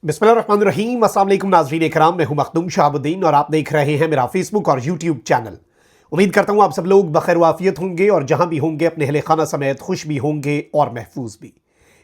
बिस्मिल्लाहिर्रहमानिर्रहीम। अस्सलाम वालेकुम नाज़रीन इकराम, मैं हूं मखदूम शहाबुद्दीन और आप देख रहे हैं मेरा फेसबुक और यूट्यूब चैनल। उम्मीद करता हूं आप सब लोग बखैर वाफियत होंगे और जहां भी होंगे अपने अहले खाना समेत खुश भी होंगे और महफूज भी।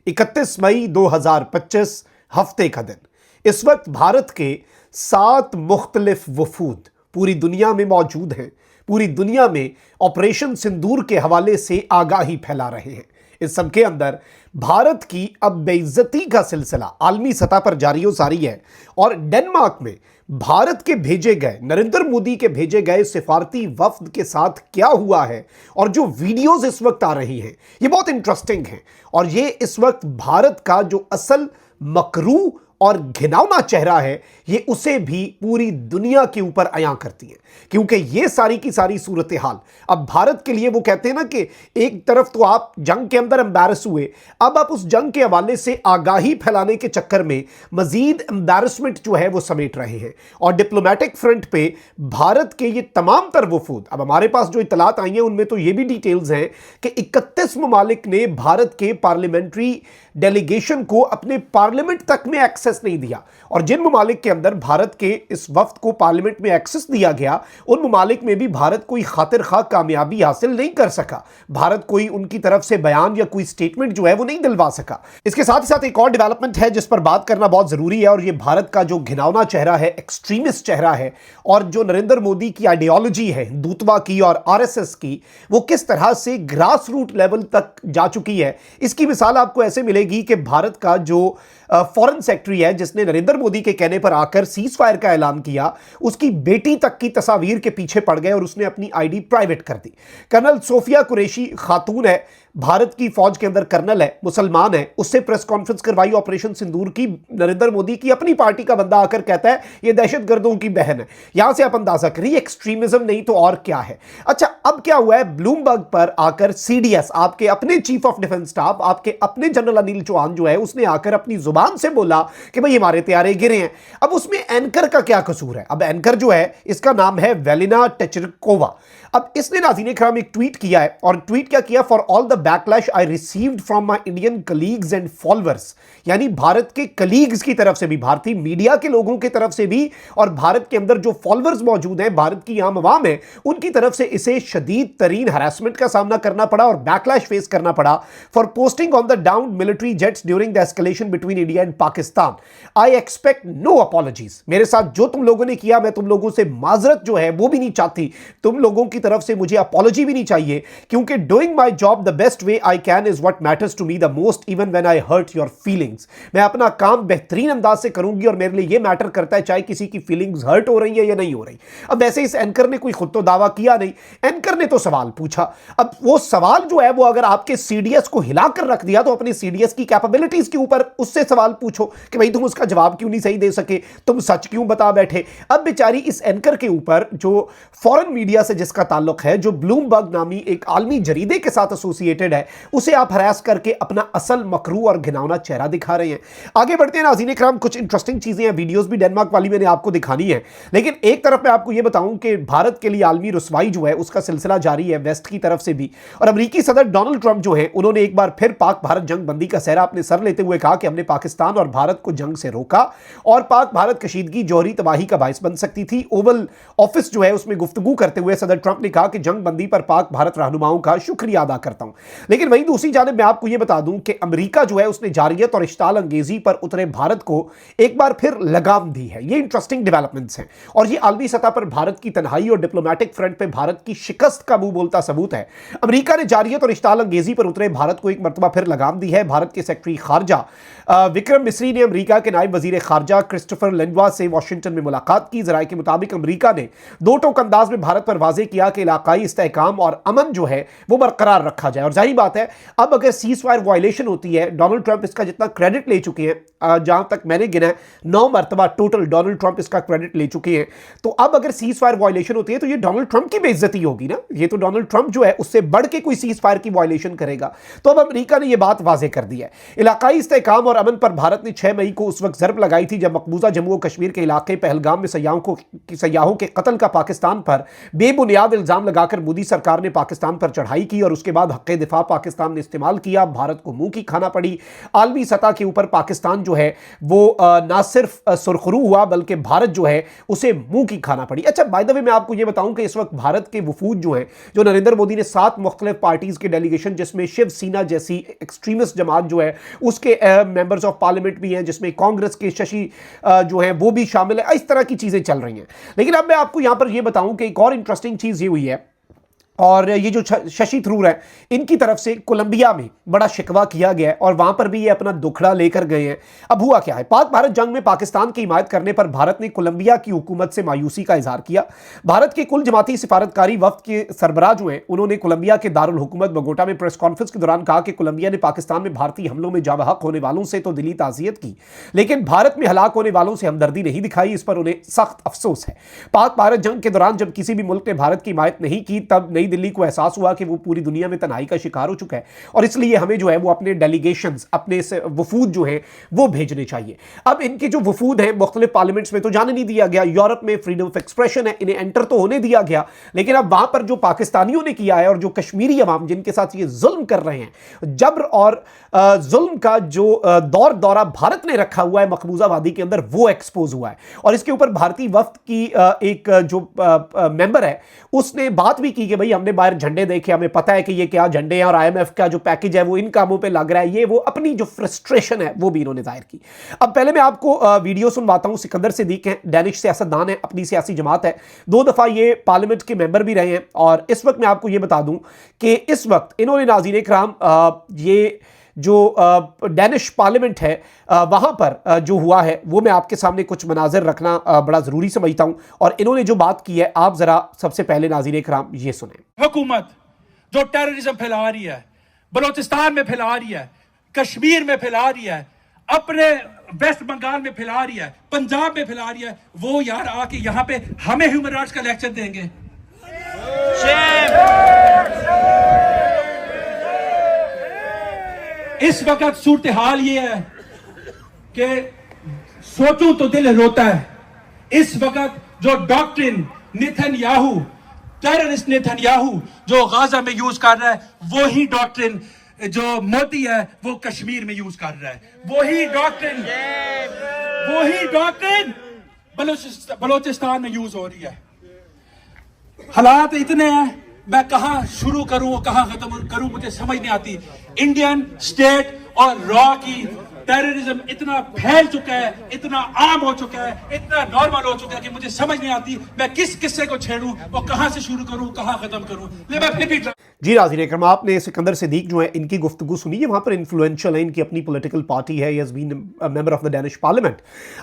31 मई 2025 हफ्ते का दिन। इस वक्त भारत के 7 मुख्तलिफ वफूद पूरी दुनिया में मौजूद हैं। पूरी दुनिया में ऑपरेशन सिंदूर के हवाले से आगाही फैला रहे हैं। इस सब के अंदर भारत की अब बेइज्जती का सिलसिला आलमी सतह पर जारी हो सारी है और डेनमार्क में भारत के भेजे गए, नरेंद्र मोदी के भेजे गए सिफारती वफ्द के साथ क्या हुआ है और जो वीडियोस इस वक्त आ रही हैं ये बहुत इंटरेस्टिंग हैं और ये इस वक्त भारत का जो असल मकरू और घिनौना चेहरा है ये उसे भी पूरी दुनिया के ऊपर अयां करती है, क्योंकि ये सारी की सारी सूरत हाल अब भारत के लिए, वो कहते हैं ना कि एक तरफ तो आप जंग के अंदर एम्बैरस हुए, अब आप उस जंग के हवाले से आगाही फैलाने के चक्कर में मजीद एम्बैरसमेंट जो है वो समेट रहे हैं। और डिप्लोमेटिक फ्रंट पे भारत के ये तमाम तर वफूद, अब हमारे पास जो इतलात आई हैं उनमें तो ये भी डिटेल्स हैं कि 31 ममालिक ने भारत के पार्लियामेंट्री डेलीगेशन को अपने पार्लियामेंट तक में एक्सेस नहीं दिया और जिन ममालिक के अंदर भारत के इस वफ्द को पार्लियामेंट में एक्सेस दिया गया उन ममालिक में भी भारत कोई खातिर खा कामयाबी हासिल नहीं कर सका। भारत कोई उनकी तरफ से बयान या कोई स्टेटमेंट जो है वो नहीं दिलवा सका। इसके साथ ही साथ एक और डेवलपमेंट है जिस पर बात करना बहुत जरूरी है और ये भारत का जो घिनौना चेहरा है, एक्सट्रीमिस्ट चेहरा है और जो नरेंद्र मोदी की आइडियोलॉजी है हिंदुत्व की और आरएसएस की, वो किस तरह से ग्रास रूट लेवल तक जा चुकी है। इसकी मिसाल आपको ऐसे मिलेगी कि भारत का जो फॉरेन सेक्रेटरी है जिसने नरेंद्र मोदी के कहने पर आकर सीज फायर का ऐलान किया, उसकी बेटी तक की तस्वीर के पीछे पड़ गए और उसने अपनी आईडी प्राइवेट कर दी। कर्नल सोफिया कुरैशी खातून है, भारत की फौज के अंदर कर्नल है, मुसलमान है, उससे प्रेस कॉन्फ्रेंस करवाई ऑपरेशन सिंदूर की। नरेंद्र मोदी की अपनी पार्टी का बंदा आकर कहता है ये दहशतगर्दों की बहन है। यहां से आप अंदाजा करिए एक्सट्रीमिज्म नहीं तो और क्या है। अच्छा, अब क्या हुआ है, ब्लूमबर्ग पर आकर सीडीएस, आपके अपने चीफ ऑफ डिफेंस स्टाफ, आपके अपने जनरल अनिल चौहान जो है उसने आकर अपनी जुबान से बोला कि भाई हमारे तैयारे गिरे हैं। अब उसमें एंकर का क्या कसूर है? अब एंकर जो है इसका नाम है वेलिना टेचरकोवा। अब इसने नाज़रीन इकराम एक ट्वीट किया है और ट्वीट क्या किया, for all the backlash I received from my Indian colleagues and followers, यानी भारत के कलीग्स की तरफ से भी, भारतीय मीडिया के लोगों की तरफ से भी और भारत के अंदर जो फॉलोअर्स मौजूद हैं, भारत की आम आवाम है, उनकी तरफ से इसे शदीद तरीन हरासमेंट का सामना करना पड़ा और बैकलैश फेस करना पड़ा for posting on the down military jets during the escalation between India and Pakistan. I expect no apologies. मेरे साथ जो तुम लोगों ने किया, मैं तुम लोगों से माजरत जो है वो भी नहीं चाहती, तुम लोगों की तरफ से मुझे अपॉलॉजी भी नहीं चाहिए, क्योंकि doing my job the best way I can is what matters to me the most even when I hurt your feelings. मैं अपना काम बेहतरीन अंदाज से करूंगी और मेरे लिए यह मैटर करता है चाहे किसी की फीलिंग्स हर्ट हो रही है या नहीं हो रही। अब वैसे इस एंकर ने कोई खुद तो दावा किया नहीं, एंकर ने तो सवाल पूछा। अब वो सवाल जो है वो अगर आपके सीडीएस को हिलाकर रख दिया तो अपनी सीडीएस की कैपेबिलिटीज के ऊपर उससे सवाल पूछो कि भाई तुम उसका जवाब क्यों नहीं सही दे सके, तुम सच क्यों बता बैठे। अब बेचारी इस एंकर के ऊपर जो फॉरेन मीडिया से जिसका ताल्लुक है, जो ब्लूमबर्ग नामी एक आलमी जरीदे के साथ एसोसिएटेड है, उसे आप हरास करके अपना असल मकरू और घिनौना चेहरा दिखा रहे हैं। आगे बढ़ते हैं नाज़रीन इकराम, कुछ इंटरेस्टिंग चीजें हैं, वीडियोस भी डेनमार्क वाली मैंने आपको दिखानी है, लेकिन एक तरफ मैं आपको यह बताऊं कि भारत के लिए आलमी रुसवाई जो है उसका सिलसिला जारी है वेस्ट की तरफ से भी। और अमेरिकी सदर डोनाल्ड ट्रंप जो है उन्होंने एक बार फिर पाक भारत जंग बंदी का सहरा अपने सर लेते हुए कहा कि हमने पाकिस्तान और भारत को जंग से रोका और पाक भारत कशीदगी जौहरी तबाही का बाइस बन सकती थी। ओवल ऑफिस जो है उसमें गुफ्तगू करते हुए सदर ट्रंप ने कहा कि जंग बंदी पर पाक भारत रहनुमाओं का शुक्रिया अदा करता हूं। लेकिन वहीं दूसरी जानिब मैं आपको यह बता दूं कि अमेरिका जो है उसने जारियत और इश्ताल अंगेजी पर उतरे भारत को एक बार फिर लगाम दी है। ये इंटरेस्टिंग डेवलपमेंट्स हैं और ये आलमी सतह पर भारत की तन्हाई और डिप्लोमेटिक फ्रंट पर भारत की शिकस्त का मुंह बोलता सबूत है। अमेरिका ने जारियत और इश्ताल अंगेजी पर उतरे भारत को एक मरतबा फिर लगाम दी है। भारत के सेक्रेटरी खारजा विक्रम मिस्री ने अमेरिका के नायब वजीर खारजा क्रिस्टोफर लेंडवा से वाशिंगटन में मुलाकात की। जराये के मुताबिक अमेरिका ने दो टोक अंदाज में भारत पर वाजे किया कि इलाकाई इस्तेहकाम और अमन जो है वो बरकरार रखा जाए। और जाहिर बात है अब अगर सीज फायर वायलेशन होती है, डोनाल्ड ट्रंप इसका जितना क्रेडिट ले चुके हैं, जहां तक मैंने गिना है 9 मरतबा टोटल डोनाल्ड ट्रंप इसका क्रेडिट ले चुके हैं, तो अब अगर सीज फायर वायलेशन होती है तो ये डोनाल्ड ट्रंप की बेइज्जती होगी ना। ये तो डोनाल्ड ट्रंप जो है उससे बढ़ के कोई सीज फायर की वायलेशन करेगा। तो अब अमेरिका ने यह बात वाजे कर दी है। इलाकाई इस्तेहकाम और अमन पर भारत ने 6 मई को उस वक्त जरब लगाई थी जब मकबूजा जम्मू और कश्मीर के इलाके पहलगाम में सयाहों के कत्ल का पाकिस्तान पर बेबुनियाद इल्जाम लगाकर मोदी सरकार ने पाकिस्तान पर चढ़ाई की और उसके बाद हक़ दिफा पाकिस्तान ने इस्तेमाल किया, भारत को मुंह की खाना पड़ी। आलमी सतह के ऊपर पाकिस्तान जो है वो ना सिर्फ सुरखरू हुआ बल्कि भारत जो है उसे मुंह की खाना पड़ी। अच्छा, बाय द वे मैं आपको ये बताऊं कि इस वक्त भारत के वफूद जो हैं, जो नरेंद्र मोदी ने 7 मुख्तलिफ पार्टीज के डेलीगेशन, जिसमें शिवसेना जैसी एक्सट्रीमिस्ट जमात जो है उसके मेंबर्स ऑफ पार्लियामेंट भी हैं, जिसमें कांग्रेस के शशि जो है वो भी शामिल है, इस तरह की चीजें चल रही हैं। लेकिन अब मैं आपको यहां पर यह बताऊं कि एक और इंटरेस्टिंग चीज ये हुई है, और ये जो शशि थरूर है, इनकी तरफ से कोलंबिया में बड़ा शिकवा किया गया है और वहां पर भी ये अपना दुखड़ा लेकर गए हैं। अब हुआ क्या है, पाक भारत जंग में पाकिस्तान की हिमायत करने पर भारत ने कोलंबिया की हुकूमत से मायूसी का इजहार किया। भारत के कुल जमाती सिफारतकारी वफ्द के सरबराह जो हैं, उन्होंने कोलंबिया के दारुल हुकूमत बगोटा में प्रेस कॉन्फ्रेंस के दौरान कहा कि कोलंबिया ने पाकिस्तान में भारतीय हमलों में जाबहक होने वालों से तो दिली ताज़ियत की, लेकिन भारत में हलाक होने वालों से हमदर्दी नहीं दिखाई। इस पर उन्हें सख्त अफसोस है। पाक भारत जंग के दौरान जब किसी भी मुल्क ने भारत की हिमायत नहीं की, तब नई दिल्ली को एहसास हुआ कि वो पूरी दुनिया में तन्हाई का शिकार हो चुका है और इसलिए हमें जो है वो अपने डेलीगेशंस, अपने वफूद जो हैं वो भेजने चाहिए। अब इनके जो वफूद हैं मुख्तलिफ पार्लियामेंट्स में तो जाने नहीं दिया गया, यूरोप में फ्रीडम ऑफ एक्सप्रेशन है, इन्हें एंटर तो होने दिया गया, लेकिन अब वहां पर जो पाकिस्तानियों ने किया है और जो कश्मीरी अवाम जिनके साथ ये जुल्म कर रहे हैं, जब्र और जुल्म का जो दौरा भारत ने रखा हुआ है मकबूजाबादी के अंदर, वो एक्सपोज हुआ है। और इसके ऊपर भारतीय वफ्द की एक जो मेंबर है उसने बात भी की कि भाई हमने बाहर झंडे देखे, हमें पता है कि ये क्या झंडे हैं और IMF का जो पैकेज है वो इन कामों पे लग रहा है, ये वो अपनी जो फ्रस्ट्रेशन है वो भी इन्होंने जाहिर की। अब पहले मैं आपको वीडियो सुनवाता हूं। सिकंदर सिद्दीक हैं, डैनिश सियासतदान है, अपनी सियासी जमात है, 2 दफा ये पार्लियामेंट के मेंबर भी रहे हैं। और इस वक्त मैं आपको ये बता दूं कि इस वक्त इन्होंने, नाज़रीन इकराम, ये जो डैनिश पार्लियामेंट है वहां पर जो हुआ है वो मैं आपके सामने कुछ मनाजिर रखना बड़ा जरूरी समझता हूं। और इन्होंने जो बात की है, आप जरा सबसे पहले नाज़रीन इकराम ये सुने। हुकूमत जो टेररिज्म फैला रही है, बलोचिस्तान में फैला रही है, कश्मीर में फैला रही है, अपने वेस्ट बंगाल में फैला रही है, पंजाब में फैला रही है, वो यार आके यहाँ पे हमें ह्यूमन राइट्स का लेक्चर देंगे। इस वक्त सूरत हाल ये है कि सोचूं तो दिल रोता है। इस वक्त जो डॉक्ट्रिन नेतन्याहू, टेररिस्ट नेतन्याहू जो गाजा में यूज कर रहा है, वही डॉक्ट्रिन जो मोदी है वो कश्मीर में यूज कर रहा है। वही डॉक्ट्रिन बलोचिस्तान में यूज हो रही है। हालात इतने हैं, मैं कहां शुरू करूं और कहां खत्म करूं मुझे समझ नहीं आती। इंडियन स्टेट और रॉ की टेररिज्म इतना फैल चुका है, इतना आम हो चुका है, इतना नॉर्मल हो चुका है कि मुझे समझ नहीं आती मैं किस किस्से को छेड़ूं और कहां से शुरू करूं, कहां खत्म करूं। ले मैं फिर भी जी नाज़रीन इकराम, आपने सिकंदर सिद्दीक जो है इनकी गुफ्तगू सुनी है, वहाँ पर इन्फ्लुएंशियल है, इनकी अपनी पॉलिटिकल पार्टी है, has been a member of the Danish parliament.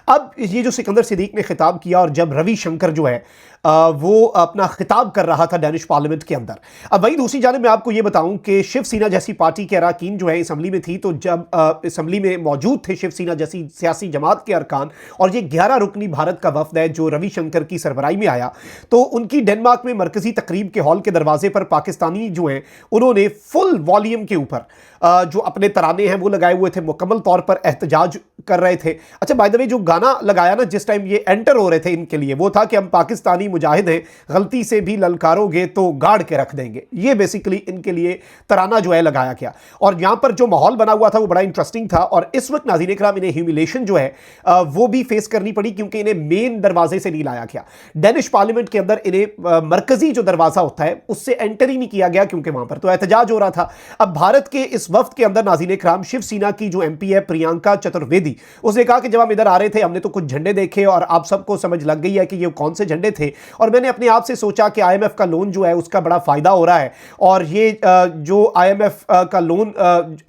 अब ये जो सिकंदर सिद्दीक ने खिताब किया और जब रविशंकर जो है वो अपना खिताब कर रहा था डैनिश पार्लियामेंट के अंदर, अब वही दूसरी जानिब मैं आपको ये बताऊं कि शिवसेना जैसी पार्टी के अरकान जो है असम्बली में थी, तो जब असम्बली में मौजूद थे शिवसेना जैसी सियासी जमात के अरकान और ये 11 रुकनी भारत का वफ्द है जो रविशंकर की सरबराही में आया, तो उनकी डेनमार्क में मरकजी तकरीब के हॉल के दरवाजे पर पाकिस्तानी जो हैं उन्होंने फुल वॉल्यूम के ऊपर जो अपने तराने हैं वो लगाए हुए थे, मुकम्मल तौर पर एहतजाज कर रहे थे। अच्छा, बाय द वे जो गाना लगाया ना जिस टाइम ये एंटर हो रहे थे इनके लिए, वो था कि हम पाकिस्तानी मुजाहिद हैं, गलती से भी ललकारोगे तो गाड़ के रख देंगे। ये बेसिकली इनके लिए तराना जो है लगाया गया और यहां पर जो माहौल बना हुआ था वो बड़ा इंटरेस्टिंग था। और इस वक्त नाज़रीन इकराम इन्हें ह्यूमिलेशन जो है वो भी फेस करनी पड़ी क्योंकि इन्हें मेन दरवाजे से नहीं लाया गया। डैनिश पार्लियामेंट के अंदर इन्हें मरकजी जो दरवाजा होता है उससे एंटर ही नहीं किया गया क्योंकि वहां पर तो एहतजाज हो रहा था। अब भारत के इस वफ्द के अंदर नाज़रीन इकराम शिवसेना की जो MP है प्रियंका चतुर्वेदी, उसने कहा कि जब हम इधर आ रहे थे हमने तो कुछ झंडे देखे और आप सबको समझ लग गई है कि ये कौन से झंडे थे, और मैंने अपने आप से सोचा कि IMF का लोन जो है उसका बड़ा फायदा हो रहा है और ये जो IMF का लोन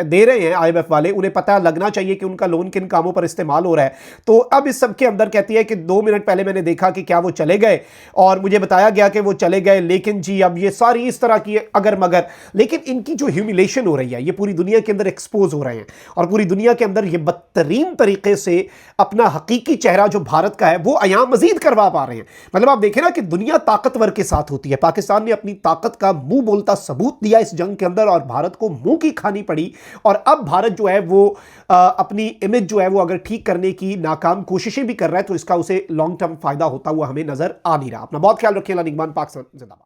दे रहे हैं IMF वाले, उन्हें पता लगना चाहिए कि उनका लोन किन कामों पर इस्तेमाल हो रहा है। तो अब इस सब के अंदर कहती है कि 2 मिनट पहले मैंने देखा कि क्या वो चले गए और मुझे बताया गया कि वो चले गए, लेकिन जी अब ये सारी इस तरह की अगर मगर, लेकिन इनकी जो ह्यूमिलेशन हो रही है ये पूरी दुनिया के अंदर एक्सपोज हो रहे हैं और पूरी दुनिया के अंदर ये बदतरीन तरीके से अपना हकीकी चेहरा जो भारत का है वो अयां मजीद करवा पा रहे हैं। मतलब आप देखें ना कि दुनिया ताकतवर के साथ होती है। पाकिस्तान ने अपनी ताकत का मुंह बोलता सबूत दिया इस जंग के अंदर और भारत को मुंह की खानी पड़ी, और अब भारत जो है वो अपनी इमेज जो है वो अगर ठीक करने की नाकाम कोशिशें भी कर रहा है तो इसका उसे लॉन्ग टर्म फायदा होता हुआ हमें नजर आ नहीं रहा। अपना बहुत ख्याल रखिए। निगमान पाक जिंदाबाद।